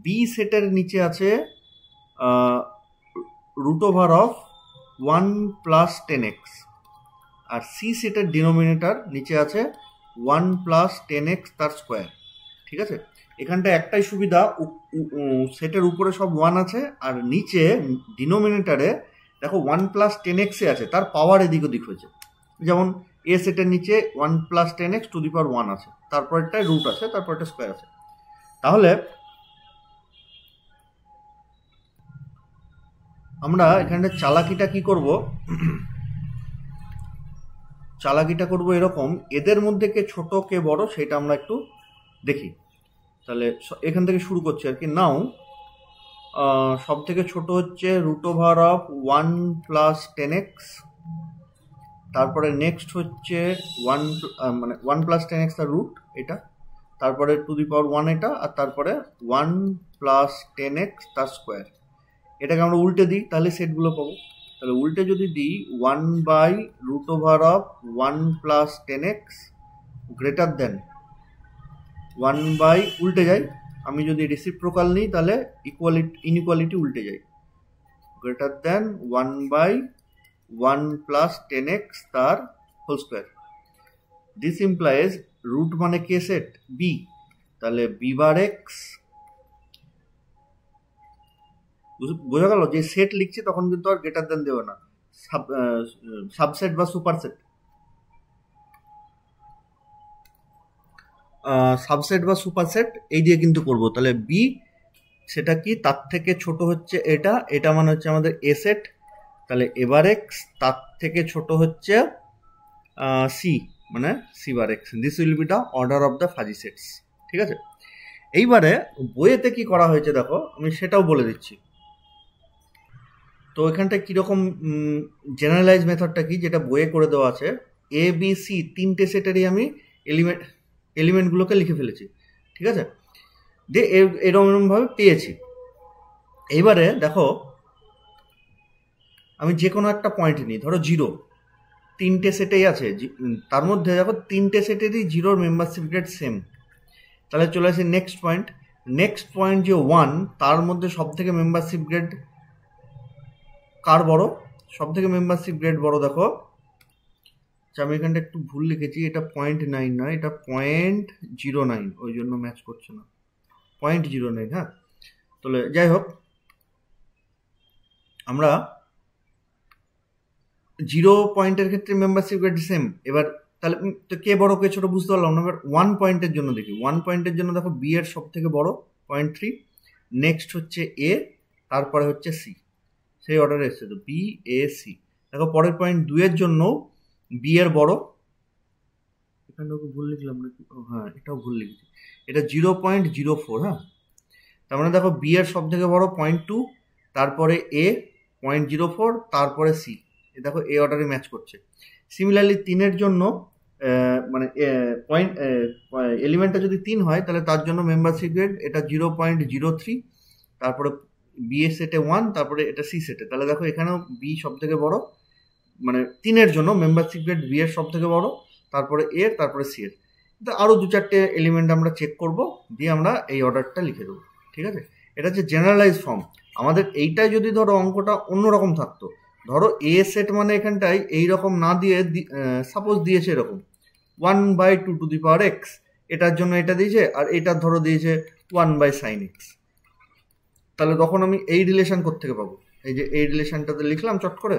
বি সেটের নিচে আছে √1 + 10x, আর সি সেটের ডিনোমিনেটর নিচে আছে 1 + 10x তার স্কোয়ার, ঠিক আছে? এখানটা একটাই সুবিধা, সেটের উপরে সব 1 আছে, আর নিচে ডিনোমিনেটরে দেখো 1 + 10x আছে, তার পাওয়ার এদিক ওদিক হয়েছে, যেমন এ সেটের নিচে 1 + 10x টু দি পাওয়ার 1 আছে, তারপরটায় রুট আছে, তারপরটা স্কোয়ার আছে। তাহলে আমরা এখানে চালাকিটা কি করব? চালাকিটা করব এরকম, এদের মধ্যে কে ছোট কে বড় সেটা আমরা একটু দেখি। তাহলে এখান থেকে শুরু করছি আর কি। নাও সব থেকে ছোট হচ্ছে √1 + 10x, তারপরে নেক্সট হচ্ছে 1 + 10x তার রুট এটা, তারপরে টু দি পাওয়ার 1 এটা, আর তারপরে 1 + 10x তার স্কোয়ার। এটাকে আমরা উল্টে দিই, তাহলে সেটগুলো পাবো। তাহলে উল্টে যদি দিই 1/√1 + 10x গ্রেটার দেন 1 উল্টে যাই, আমি যদি রেসিপ্রোকাল নিই তাহলে ইনইকুয়ালিটি উল্টে যায়, গ্রেটার দেন 1/1 + 10x তার whole square. This implies root মানে কে সেট? বি, তাহলে b/x, বোঝা গেল? যে সেট লিখছি তখন কিন্তু আর গ্রেটার দেন দেবে না, সাবসেট বা সুপারসেট, সাবসেট বা সুপারসেট এই দিয়ে কিন্তু করব। তাহলে বি সেটা কি? তার থেকে ছোট হচ্ছে এটা, এটা মানে হচ্ছে আমাদের এ সেট, তাহলে a/x তার থেকে ছোট হচ্ছে সি, মানে c/x। This will be the order of the fuzzy sets, ঠিক আছে? এইবারে বইয়েতে কি করা হয়েছে দেখো, আমি সেটাও বলে দিচ্ছি। তো এখানটা কীরকম জেনারেলাইজ মেথডটা কি, যেটা বইয়ে করে দেওয়া আছে, এ বি সি তিনটে সেটেরই আমি এলিমেন্টগুলোকে লিখে ফেলেছি, ঠিক আছে? যে এরকমভাবে পেয়েছি। এইবারে দেখো আমি যে কোনো একটা পয়েন্ট নিই, ধরো 0, 3টে সেটেই আছে, তার মধ্যে দেখো 3টে সেটেরই 0 মেম্বারশিপ গ্রেড সেম। তাহলে চলে আসি নেক্সট পয়েন্ট যে 1, তার মধ্যে সব থেকে মেম্বারশিপ গ্রেড কার বড়? সব থেকে মেম্বারশিপ গ্রেড বড় দেখো, আমি এখানটা একটু ভুল লিখেছি, এটা 0.9 নয়, এটা 0.09, ওই জন্য ম্যাচ করছে না, 0.09। হ্যাঁ, তাহলে যাই হোক, আমরা 0 পয়েন্টের ক্ষেত্রে মেম্বারশিপ গ্রেড সেম। এবার তাহলে তো কে বড় কে ছোট বুঝতে পারলাম না। এবার 1 পয়েন্টের জন্য দেখি, 1 পয়েন্টের জন্য দেখো বি এর সব থেকে বড় 0.3, নেক্সট হচ্ছে এ, তারপরে হচ্ছে সি, সেই অর্ডারে এসছে তো বি এ সি। দেখো পরের পয়েন্ট 2 এর জন্য বি এর বড়, এখানে ওকে ভুল লিখলাম নাকি? হ্যাঁ, এটাও ভুল লিখেছি, এটা 0.04। হ্যাঁ, তার মানে দেখো বি এর সব থেকে বড় 0.2, তারপরে এ 0.04, তারপরে সি। দেখো এ অর্ডারে ম্যাচ করছে। সিমিলারলি 3-এর জন্য মানে পয়েন্ট এলিমেন্টটা যদি 3 হয় তাহলে তার জন্য মেম্বারশিপ গ্রেড এটা 0.03, তারপরে বি এর সেটে 1, তারপরে এটা সি সেটে। তাহলে দেখো এখানেও বি সব থেকে বড়, মানে 3-এর জন্য মেম্বারশিপ গ্রেড বি এর সব থেকে বড়, তারপরে এর, তারপরে সি এর। আরও 2-4টে এলিমেন্ট আমরা চেক করব, দিয়ে আমরা এই অর্ডারটা লিখে দেবো। ঠিক আছে, এটা হচ্ছে জেনারেলাইজ ফর্ম। আমাদের এইটাই যদি ধরো অঙ্কটা অন্যরকম থাকতো, ধরো এ সেট মানে এখানটায় এইরকম না দিয়ে সাপোজ দিয়েছে এরকম 1/2 x, এটার জন্য এটা দিয়েছে, আর এটার ধরো দিয়েছে 1/sin x। তাহলে তখন আমি এই রিলেশন কোত্থেকে পাবো? এই যে এই রিলেশনটাতে লিখলাম চট করে,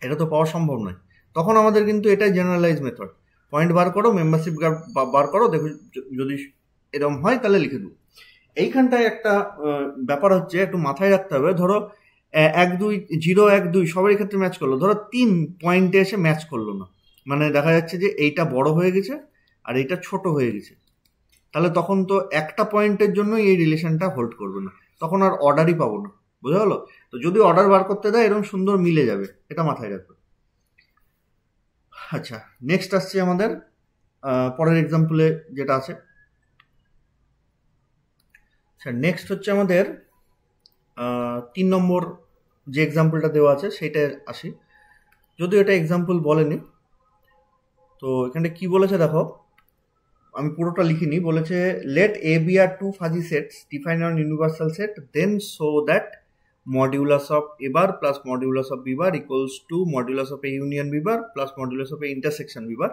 এটা তো পাওয়া সম্ভব নয়। তখন আমাদের কিন্তু এটাই জেনারেলাইজ মেথড, পয়েন্ট বার করো, মেম্বারশিপ বার করো, দেখো যদি এরকম হয় তাহলে লিখে দেবো। এইখানটায় একটা ব্যাপার হচ্ছে একটু মাথায় রাখতে হবে। ধরো 1 2 0 1 2 সবারই ক্ষেত্রে ম্যাচ করলো, ধরো 3 পয়েন্টে এসে ম্যাচ করলো না, মানে দেখা যাচ্ছে যে এইটা বড় হয়ে গেছে আর এইটা ছোট হয়ে গেছে, তাহলে তখন তো একটা পয়েন্টের জন্য এই রিলেশনটা হোল্ড করবে না, তখন আর অর্ডারই পাবো না। বোঝা গেল? তো যদি অর্ডার বার করতে দেয় এরকম সুন্দর মিলে যাবে, এটা মাথায় রাখবে। আচ্ছা, নেক্সট আসছে আমাদের পরের এক্সাম্পলে যেটা আছে। আচ্ছা, নেক্সট হচ্ছে আমাদের 3 নম্বর যে এক্সাম্পলটা দেওয়া আছে সেইটা আসি, যদিও এটা এক্সাম্পল বলেনি। তো এখানে কি বলেছে দেখো, আমি পুরোটা লিখিনি, বলেছে লেট এ বি আর 2 fuzzy sets define on universal set then show that modulus of A bar plus modulus of B bar equals to modulus of A union B bar plus modulus of A intersection B bar.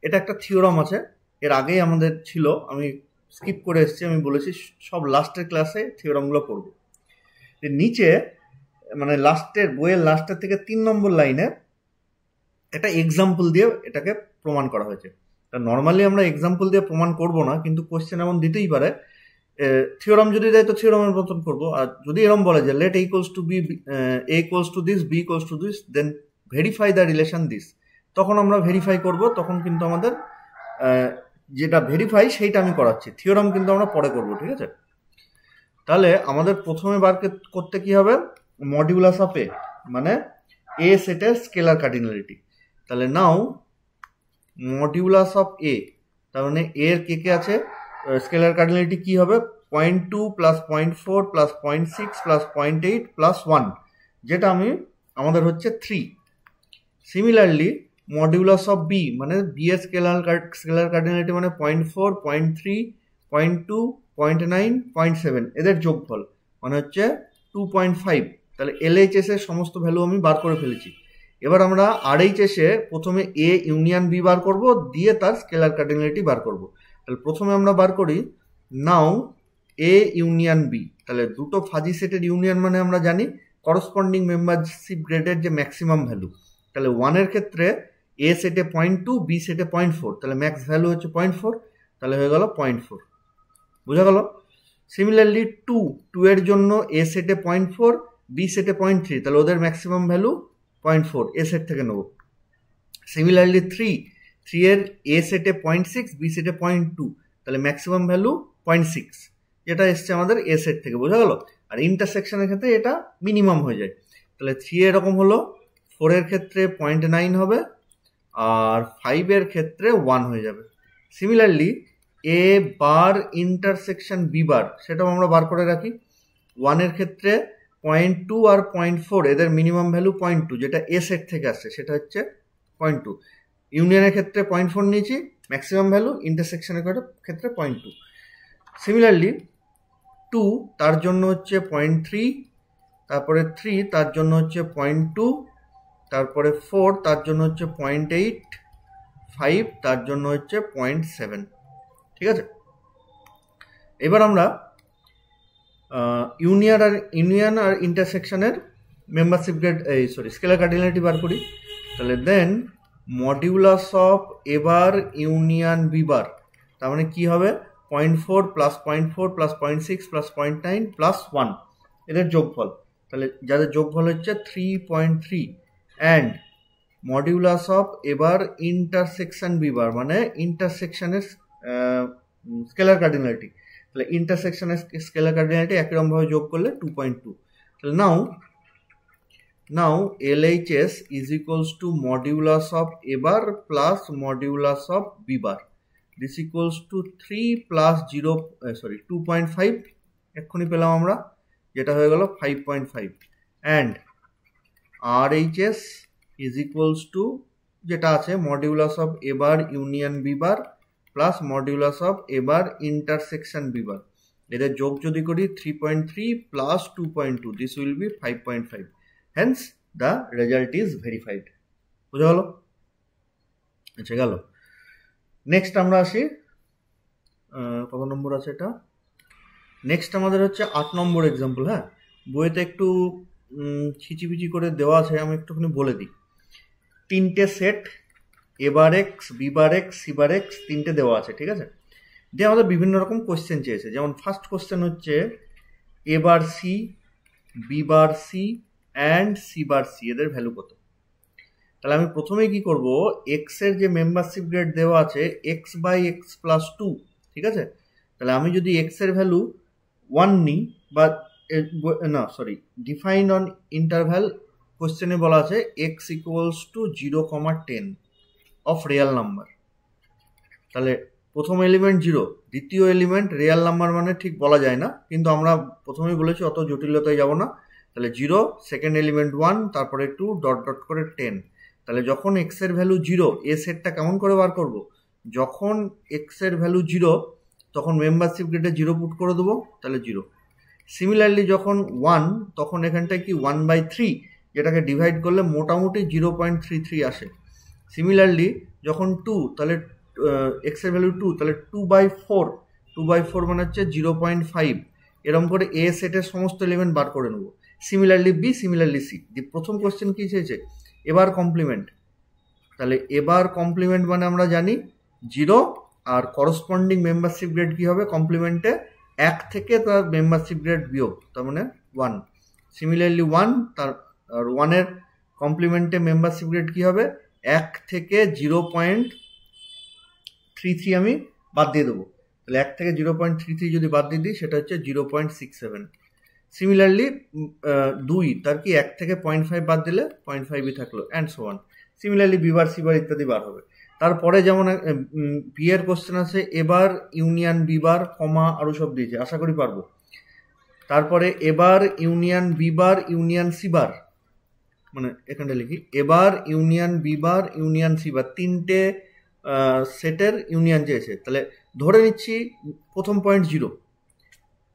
এটা একটা theorem আছে, এর আগেই আমাদের ছিল, আমি skip করে এসেছি। আমি বলেছি সব লাস্টের ক্লাসে থিওরামগুলো পড়ব। নিচে মানে লাস্টের বইয়ের লাস্টের থেকে 3 নম্বর লাইনে একটা এক্সাম্পল দিয়ে এটাকে প্রমাণ করা হয়েছে। তা নর্মালি আমরা এক্সাম্পল দিয়ে প্রমাণ করব না, কিন্তু কোশ্চেন এমন দিতেই পারে। থিওরাম যদি দেয় তো থিওরামের মতন করবো, আর যদি এরকম বলে যে let A equals to B, A equals to this, B equals to this, then verify the relation this, তখন আমরা ভেরিফাই করব। তখন কিন্তু আমাদের যেটা ভেরিফাই সেইটা আমি করাচ্ছি, থিওরাম কিন্তু আমরা পরে করব। ঠিক আছে, তাহলে আমাদের প্রথমে বার করতে কি হবে? মডিউলাস অফ এ, মানে এ সেটের স্কেলার কার্ডিনালিটি। তাহলে নাও মডিউলাস অফ এ, তার মানে এর কে কে আছে, স্কেলার কার্ডিনালিটি কি হবে? 0.2 প্লাস 0.4 প্লাস 0.6 প্লাস 0.8 প্লাস 1, যেটা আমাদের হচ্ছে 3। সিমিলারলি মডিউলাস অফ বি, মানে বি এর স্কেলার কার্ডিনালিটি মানে 0.4 0.3 0.2 0.9 0.7, এদের যোগফল মানে হচ্ছে 2.5। তাহলে এলএইচএস এর সমস্ত ভ্যালু আমি বার করে ফেলেছি। এবার আমরা আরএইচএস এ প্রথমে এ ইউনিয়ন বি বার করব, দিয়ে তার স্কেলার কার্ডিনালিটি বার করব। তাহলে প্রথমে আমরা বার করি নাও এ ইউনিয়ন বি। তাহলে দুটো ফাজি সেটের ইউনিয়ন মানে আমরা জানি করসপন্ডিং মেম্বারশিপ গ্রেডের যে ম্যাক্সিমাম ভ্যালু। তাহলে 1 এর ক্ষেত্রে এ সেটে 0.2, বি সেটে 0.4, তাহলে ম্যাক্স ভ্যালু হচ্ছে 0.4, তাহলে হয়ে গেল 0.4। বোঝা গেল? সিমিলারলি 2 এর জন্য এ সেটে 0.4, বি সেটে 0.3, তাহলে ওদের ম্যাক্সিমাম ভ্যালু 0.4, এ সেট থেকে নেব। সিমিলারলি 3 এর এ সেটে 0.6, বি সেটে 0.2, তাহলে ম্যাক্সিমাম ভ্যালু 0.6, যেটা এসছে আমাদের এ সেট থেকে। বোঝা গেল? আর ইন্টারসেকশনের ক্ষেত্রে এটা মিনিমাম হয়ে যায়। তাহলে 3 এরকম হলো, 4 এর ক্ষেত্রে 0.9 হবে, আর 5 এর ক্ষেত্রে 1 হয়ে যাবে। সিমিলারলি এ বার ইন্টারসেকশন বি বার, সেটাও আমরা বার করে রাখি। 1 এর ক্ষেত্রে 0.2 আর 0.4 এদের মিনিমাম ভ্যালু 0.2, যেটা এ সেট থেকে আসছে সেটা হচ্ছে 0.2। ইউনিয়নের ক্ষেত্রে 0.4 নিয়েছি ম্যাক্সিমাম ভ্যালু, ইন্টারসেকশনের ক্ষেত্রে 0.2। সিমিলারলি 2 তার জন্য হচ্ছে 0.3, তারপরে 3 তার জন্য হচ্ছে 0.2, তারপরে 4 তার জন্য হচ্ছে 0.8, 5 তার জন্য হচ্ছে 0.7। ঠিক আছে, এবার আমরা ইউনিয়ন আর ইন্টারসেকশনের মেম্বারশিপ গ্রেড স্কেলার কার্ডিনালিটি বার করি। তাহলে দেন মডিউলাস অফ এবার ইউনিয়ন বি বার, তার মানে কি হবে 0.4 প্লাস 0.4 প্লাস 0.6 প্লাস 0.9 প্লাস 1, এদের যোগফল। তাহলে যাদের যোগফল হচ্ছে 3.3 অ্যান্ড মডিউলাস অফ এবার ইন্টারসেকশন বি বার, মানে ইন্টারসেকশনের স্কেলার কার্ডিনালিটি। তাহলে ইন্টারসেকশনের স্কেলার কার্ডিনালিটি একইরকমভাবে যোগ করলে 2.2। তাহলে নাও LHS is equals to modulus of A bar plus modulus of B bar. This equals to 3 plus 2.5, এক্ষুনি পেলাম আমরা, যেটা হয়ে গেল 5.5, and RHS is equals to যেটা আছে modulus of A bar union B bar plus modulus of A bar intersection B bar, এদের যোগ যদি করি 3.3 plus 2.2, this will be 5.5, hence the result is verified। বুঝা গেল? আচ্ছা গেল। নেক্সট আমরা আসি, কত নম্বর আছে এটা? নেক্সট আমাদের হচ্ছে 8 নম্বর এক্সাম্পল। হ্যাঁ, বইতে একটু ছিচিপিচি করে দেওয়া আছে, আমি একটুখানি বলে দিই। 3টে set A bar x, B bar x, C bar x, 3টে দেওয়া আছে। ঠিক আছে, দিয়ে আমাদের বিভিন্ন রকম কোশ্চেন চেয়েছে। যেমন ফার্স্ট কোশ্চেন হচ্ছে A bar C, B bar C and C bar C, এদের ভ্যালু কত? তাহলে আমি প্রথমেই কি করব, এক্স এর যে মেম্বারশিপ গ্রেড দেওয়া আছে এক্স বাই এক্স প্লাস 2, ঠিক আছে। তাহলে আমি যদি এক্স এর ভ্যালু 1 নিই, বা ডিফাইন অন ইন্টারভ্যাল কোশ্চেনে বলা আছে x equals to 0,10 of Real number. তাহলে প্রথম এলিমেন্ট 0, দ্বিতীয় এলিমেন্ট রিয়াল নাম্বার মানে ঠিক বলা যায় না, কিন্তু আমরা প্রথমেই বলেছি অত জটিলতায় যাব না। তাহলে 0, সেকেন্ড এলিমেন্ট 1, তারপরে 2 ডট ডট করে 10। তাহলে যখন এক্স এর ভ্যালু 0, এ সেটটা কেমন করে বার করব? যখন এক্স এর ভ্যালু 0 তখন মেম্বারশিপ গ্রেডে 0 পুট করে দেবো, তাহলে 0। সিমিলারলি যখন 1, তখন এখানটায় কি 1/3, যেটাকে ডিভাইড করলে মোটামুটি 0.33 আসে। সিমিলারলি যখন 2, তাহলে এক্স এর ভ্যালু 2, তাহলে 2/4 মানে হচ্ছে 0.5। এরকম করে এ সেটের সমস্ত এলিমেন্ট বার করে নেবো। Similarly B, similarly C. প্রথম কোশ্চেন কি চেয়েছে? এবার কমপ্লিমেন্ট। তাহলে এবার কমপ্লিমেন্ট মানে আমরা জানি 0, আর করসপন্ডিং মেম্বারশিপ গ্রেড কি হবে কমপ্লিমেন্টে? 1 থেকে তার মেম্বারশিপ গ্রেড বিয়োগ, তার মানে 1। সিমিলারলি 1, তার আর 1 এর কমপ্লিমেন্টে মেম্বারশিপ গ্রেড কি হবে? 1 থেকে 0.33 আমি বাদ দিয়ে দেবো। তাহলে 1 থেকে 0.33 যদি বাদ দিয়ে দিই, সেটা হচ্ছে 0.67। সিমিলারলি 2, তার কি 1 থেকে 0.5 বাদ দিলে 0.5ই থাকলো, and so on. Similarly B bar, C bar ইত্যাদি বার হবে। তারপরে যেমন বি এর কোশ্চেন আছে এবার ইউনিয়ন বিবার, কমা আরও সব দিয়েছে, আশা করি পারবো। তারপরে এবার ইউনিয়ন বিবার, ইউনিয়ন সিবার, মানে এখানটা লিখি এবার ইউনিয়ন বিবার, ইউনিয়ন সিবার, 3টে সেটের ইউনিয়ন চেয়েছে। তাহলে ধরে নিচ্ছি প্রথম পয়েন্ট 0,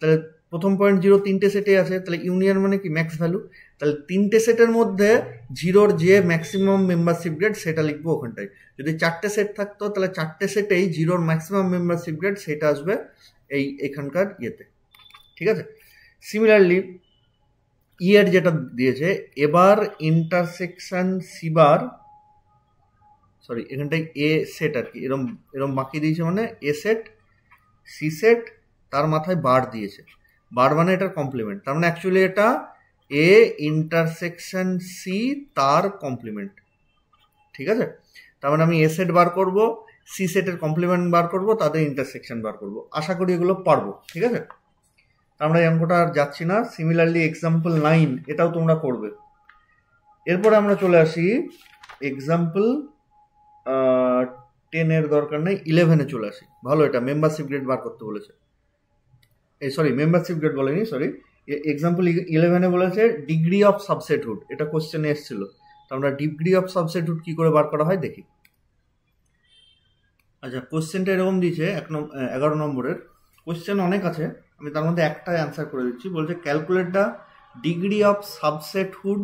তাহলে প্রথম পয়েন্ট 0 3টে সেটে আছে, তাহলে ইউনিয়ন মানে কি ম্যাক্স ভ্যালু। তাহলে 3টে সেটের মধ্যে 0-র যে ম্যাক্সিমাম মেম্বারশিপ গ্রেড সেটা লিখবো ওখানটায়। যদি 4টে সেট থাকতো, তাহলে 4টে সেটেই 0-র ম্যাক্সিমাম মেম্বারশিপ গ্রেড সেটা আসবে এখানকার ইয়েতে। ঠিক আছে, সিমিলারলি ই এর যেটা দিয়েছে এবার ইন্টারসেকশন সিবার, এখানটায় এ সেট আর কি, এরম বাকি দিয়েছে, মানে এ সেট, সি সেট, তার মাথায় বার দিয়েছে। বার মানে এটার কমপ্লিমেন্ট, তার মানে অ্যাকচুয়ালি এটা এ ইন্টারসেকশন সি তার কমপ্লিমেন্ট। ঠিক আছে, তার মানে আমি এ সেট বার করব, সি সেটের কমপ্লিমেন্ট বার করব, তাদের ইন্টারসেকশন বার করব। আশা করি এগুলো পারবো। ঠিক আছে, আমরা এই অঙ্কটা আর যাচ্ছি না। সিমিলারলি এক্সাম্পল 9, এটাও তোমরা করবে। এরপরে আমরা চলে আসি এক্সাম্পল 10 এর দরকার নেই, 11-এ চলে আসি। ভালো, এটা মেম্বারশিপ গ্রেড বার করতে বলেছে, মেম্বারশিপ গ্রেড বলেনি, সরি। এক্সাম্পল 11-এ বলেছে ডিগ্রি অফ সাবসেটহুড, এটা কোশ্চেনে এসেছিল। তো আমরা ডিগ্রি অফ সাবসেটহুড কি করে বার করা হয় দেখি। আচ্ছা, কোশ্চেনটা এরকম দিয়েছে 11 নম্বরের। কোশ্চেন অনেক আছে, আমি তার মধ্যে একটা অ্যান্সার করে দিচ্ছি। বলছে calculate the degree of subsethood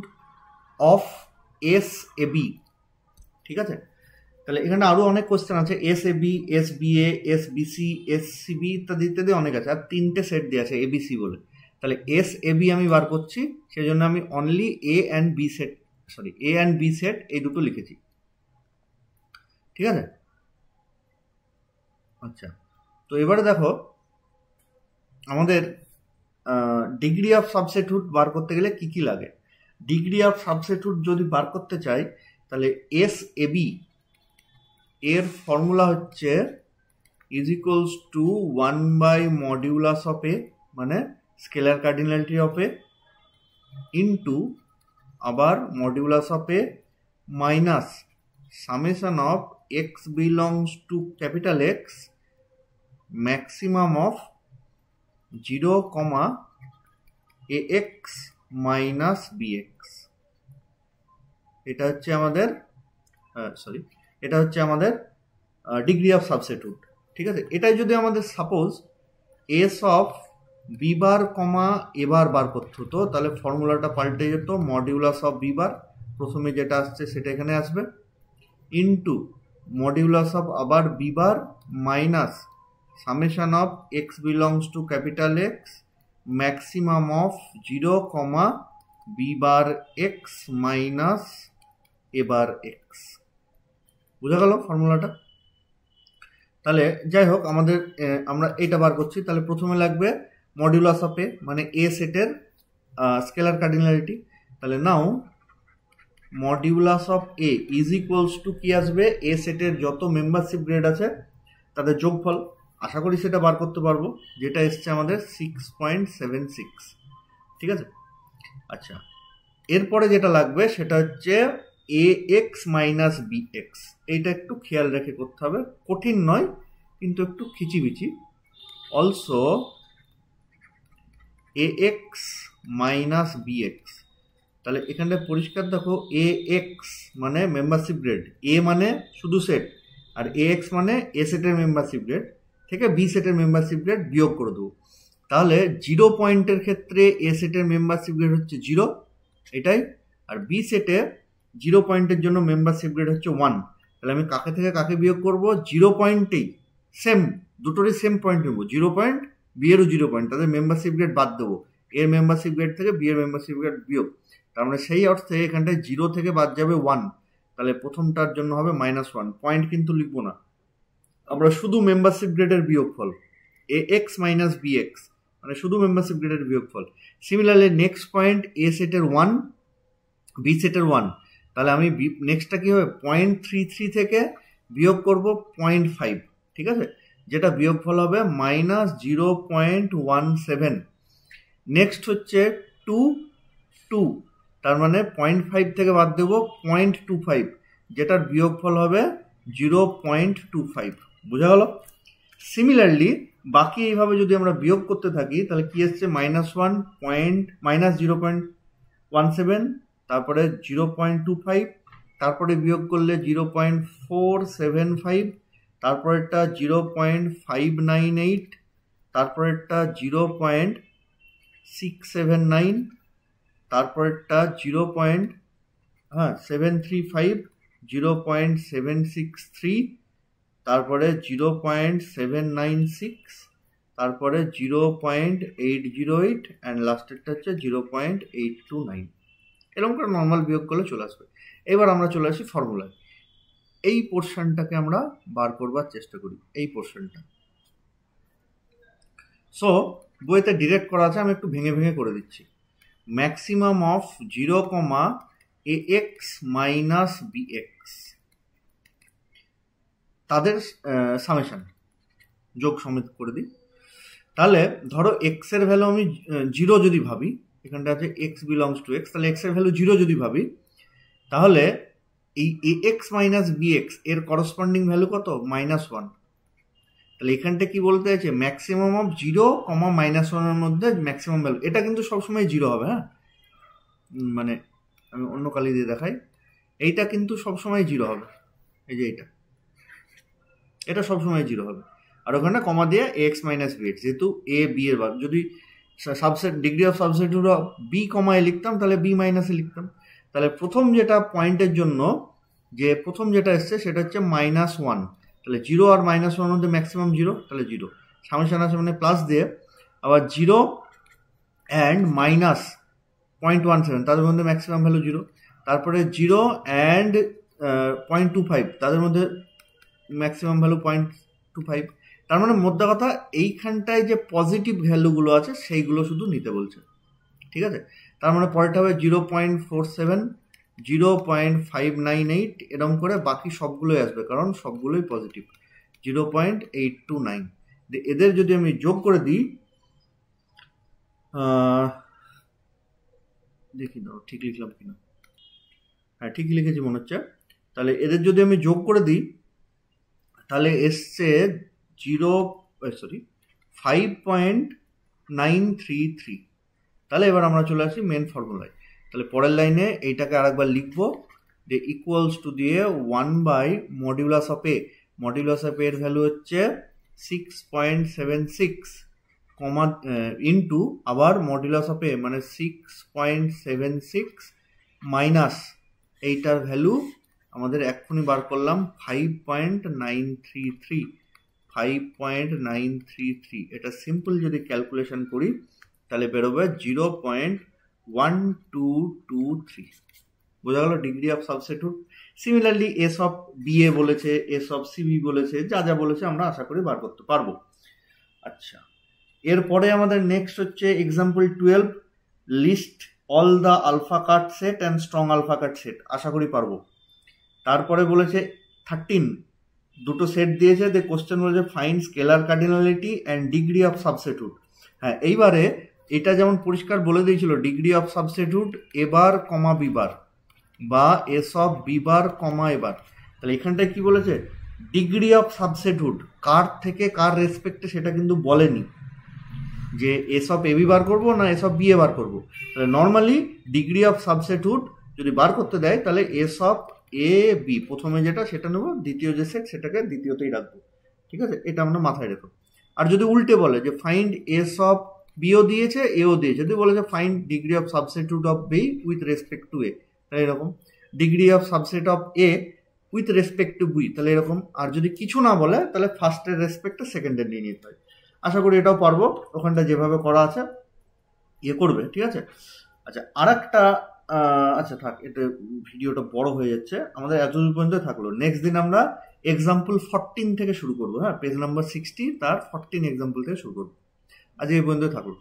of S A B. ঠিক আছে, তাহলে এখানে আরো অনেক কোশ্চেন আছে, S A B, S B A, S B C, S C B ইত্যাদি ইত্যাদি অনেক আছে। আর 3টে সেট দিয়ে আছে এবিসি বলে। তাহলে এস এ বি আমি বার করছি, সেই জন্য আমি only A and B set এই দুটো লিখেছি। ঠিক আছে, আচ্ছা। তো এবারে দেখো আমাদের ডিগ্রি অফ সাবসেটহুড বার করতে গেলে কি কি লাগে। ডিগ্রি অফ সাবসেটহুড যদি বার করতে চাই, তাহলে এস এ বি এর ফর্মুলা হচ্ছে ইজ ইকুয়ালস টু 1/মডিউলাস অফ এ, মানে scalar cardinality of A, into আবার modulus of A minus summation of x belongs to capital X maximum of 0, ax minus bx। এটা হচ্ছে আমাদের ডিগ্রি অফ সাবসেটহুড। ঠিক আছে, এটাই যদি আমাদের suppose S of B bar A bar করতে হতো, তাহলে ফর্মুলাটা পাল্টে যেত মডিউলাস অফ বি বার, প্রথমে যেটা আসছে সেটা এখানে আসবে, ইন্টু মডিউলাস অফ আবার B bar minus summation of x belongs to capital X maximum of 0, B bar X minus A bar X. বোঝা গেল ফর্মুলাটা? তাহলে যাই হোক, আমরা এটা বার করছি। তাহলে প্রথমে লাগবে মডিউলাস অফ এ, মানে এ সেটের স্কেলার কার্ডিনালিটি। তাহলে now modulus of A is equals to কি আসবে, এ সেটের যত মেম্বারশিপ গ্রেড আছে তাদের যোগফল। আশা করি সেটা বার করতে পারবো, যেটা এসছে আমাদের 6.76। ঠিক আছে, আচ্ছা। এরপরে যেটা লাগবে সেটা হচ্ছে এ এক্স মাইনাস বি এক্স। এইটা একটু খেয়াল রেখে করতে হবে, কঠিন নয় কিন্তু একটু খিচিবিচি। Also A x minus B x. তাহলে এখানটা পরিষ্কার দেখো, এ এক্স মানে মেম্বারশিপ গ্রেড, এ মানে শুধু সেট, আর এ এক্স মানে এ সেটের মেম্বারশিপ গ্রেড থেকে বি সেটের মেম্বারশিপ গ্রেড বিয়োগ করে দেবো। তাহলে 0 পয়েন্টের ক্ষেত্রে এ সেটের মেম্বারশিপ গ্রেড হচ্ছে 0, এটাই। আর বি সেটে 0 পয়েন্টের জন্য মেম্বারশিপ গ্রেড হচ্ছে 1। তাহলে আমি কাকে থেকে কাকে বিয়োগ করব, 0 পয়েন্টেই সেম, দুটোরই সেম পয়েন্ট নেবো, 0 পয়েন্ট, বি এরও 0 পয়েন্ট, তাদের মেম্বারশিপ গ্রেড বাদ দেবো, এর মেম্বারশিপ গ্রেড থেকে বি এর মেম্বারশিপ গ্রেড বিয়োগ। তার মানে সেই অর্থে এখানটায় 0 থেকে বাদ যাবে 1, তাহলে প্রথমটার জন্য হবে -1। পয়েন্ট কিন্তু লিখবো না, আমরা শুধু মেম্বারশিপ গ্রেডের বিয়োগফল, এ এক্স মাইনাস বি এক্স, মানে শুধু মেম্বারশিপ গ্রেডের বিয়োগফল। সিমিলারলি নেক্সট পয়েন্ট এ সেটের 1, বি সেটের 1, তাহলে আমি নেক্সটটা কি হবে, 0.33 থেকে বিয়োগ করব 0.5। ঠিক আছে, যেটা বিয়োগফল হবে -0.17। নেক্সট হচ্ছে 2, তার মানে 0.5 থেকে বাদ দেবো 0.25, যেটার বিয়োগফল হবে 0.25। বোঝা গেল? সিমিলারলি বাকি এইভাবে যদি আমরা বিয়োগ করতে থাকি, তাহলে কি আসছে, -0.17, তারপরে 0.25, তারপরে বিয়োগ করলে 0.475, তারপরেরটা 0.598, তারপরেরটা 0.679, তারপরেরটা 0.735, 0.763, তারপরে 0.796, তারপরে 0.808, অ্যান্ড লাস্টেরটা হচ্ছে 0.829। এরকম করে নর্মাল বিয়োগ করলে চলে আসবে। এবার আমরা চলে আসি ফর্মুলায়। এই পোর্শনটাকে আমরা বার করবার চেষ্টা করি, এই পোর্শনটা। সো বইতে ডিরেক্ট করা আছে, আমি একটু ভেঙে ভেঙে করে দিচ্ছি। Maximum of 0, A x minus B X, তাদের সামেশন যোগ সমেত করে দিই। তাহলে ধরো এক্স এর ভ্যালু আমি 0 যদি ভাবি, এখানটা আছে এক্স বিলংস টু এক্স, তাহলে এক্স এর ভ্যালু 0 যদি ভাবি, তাহলে এই ax মাইনাস bx এর করসপন্ডিং ভ্যালু কত? -1। তাহলে এখানটা কি বলতে চাইছে? ম্যাক্সিমাম অফ 0, -1 এর মধ্যে ম্যাক্সিমাম ভ্যালু। এটা কিন্তু সবসময় 0 হবে, হ্যাঁ, মানে আমি অন্য কালি দিয়ে দেখাই। এইটা কিন্তু সবসময় 0 হবে, এই যে এটা সবসময় 0 হবে। আর ওখানে কমা দিয়ে ax মাইনাস bx, যেহেতু a b এর বার। যদি subset degree of subsethood of b comma a লিখতাম, তাহলে b মাইনাস a লিখতাম। তাহলে প্রথম যেটা পয়েন্টের জন্য যে প্রথম যেটা এসছে সেটা হচ্ছে -1। তাহলে 0 আর -1 মধ্যে ম্যাক্সিমাম 0, তাহলে 0। সামনে আছে মানে প্লাস দিয়ে আবার 0 অ্যান্ড -0.17 তাদের মধ্যে ম্যাক্সিমাম ভ্যালু 0। তারপরে 0 অ্যান্ড 0.25 তাদের মধ্যে ম্যাক্সিমাম ভ্যালু 0.25। তার মানে মোদ্দা কথা এইখানটায় যে পজিটিভ ভ্যালুগুলো আছে সেইগুলো শুধু নিতে বলছে, ঠিক আছে। তার মানে পরেরটা হবে 0.47, 0.598, এরকম করে বাকি সবগুলোই আসবে, কারণ সবগুলোই পজিটিভ। 0.829। এদের যদি আমি যোগ করে দিই, দেখি দাও ঠিক লিখলাম কিনা। হ্যাঁ, ঠিকই লিখেছি মনে হচ্ছে। তাহলে এদের যদি আমি যোগ করে দিই, তাহলে এসছে 5.933। তাহলে এবার আমরা চলে আসি মেন ফর্মুলায়। তাহলে পরের লাইনে এইটাকে আরেকবার লিখবো, যে ইকুয়ালস টু দিয়ে 1/মডিউলাস অফ এ। মডিউলাস অফ এর ভ্যালু হচ্ছে 6.76, কমা ইন্টু আবার মডিউলাস অফ এ মানে 6.76 মাইনাস এইটার ভ্যালু আমাদের এক্ষুনি বার করলাম 5.933। 5.933 এটা সিম্পল যদি ক্যালকুলেশন করি তাহলে বেরোবে 0.1223। বোঝা গেল degree of substitute. Similarly S of BA বলেছে, এস অফ সিবি বলেছে, যা যা বলেছে আমরা আশা করি বার করতে পারবো। আচ্ছা, এরপরে আমাদের নেক্সট হচ্ছে example 12, list all the alpha cut set and strong alpha cut set. আশা করি পারবো। তারপরে বলেছে 13, দুটো সেট দিয়েছে, যে কোশ্চেন বলেছে find scalar cardinality and degree of substitute. হ্যাঁ, এইবারে এটা যেমন পরিষ্কার বলে দিয়েছিল ডিগ্রি অফ সাবস্টিটিউট এবার কমা বিবার, বা এস অফ বিবার কমা এবার। তাহলে এখানটায় কি বলেছে? ডিগ্রি অফ সাবস্টিটিউট কার থেকে কার রেসপেক্টে সেটা কিন্তু বলেনি, যে S of A B bar করবো না S of B A bar করবো। তাহলে নর্মালি ডিগ্রি অফ সাবস্টিটিউট যদি বার করতে দেয় তাহলে এস অফ এ বি প্রথমে যেটা সেটা নেবো, দ্বিতীয় যে সেট সেটাকে দ্বিতীয়তেই রাখবো, ঠিক আছে। এটা আমরা মাথায় রেখো। আর যদি উল্টে বলে যে ফাইন্ড এস অফ বিও দিয়েছে এও দিয়েছে, যদি বলে যে find degree of substitute of B with respect to A, তাহলে এরকম। Degree of subset of A with respect to B, তাহলে এরকম। আর যদি কিছু না বলে তাহলে ফার্স্টের রেসপেক্টে সেকেন্ডের নিয়ে নিতে হয়। আশা করি এটাও পারবো, ওখানটা যেভাবে করা আছে ইয়ে করবে, ঠিক আছে। আচ্ছা, আর একটা আচ্ছা থাক, এটা ভিডিওটা বড় হয়ে যাচ্ছে, আমাদের এতদূর পর্যন্ত থাকলো। নেক্সট দিন আমরা এক্সাম্পল 14 থেকে শুরু করবো, হ্যাঁ, পেজ নাম্বার 60 তার 14 এক্সাম্পল থেকে শুরু করবো। আজ এই পর্যন্ত থাকলো।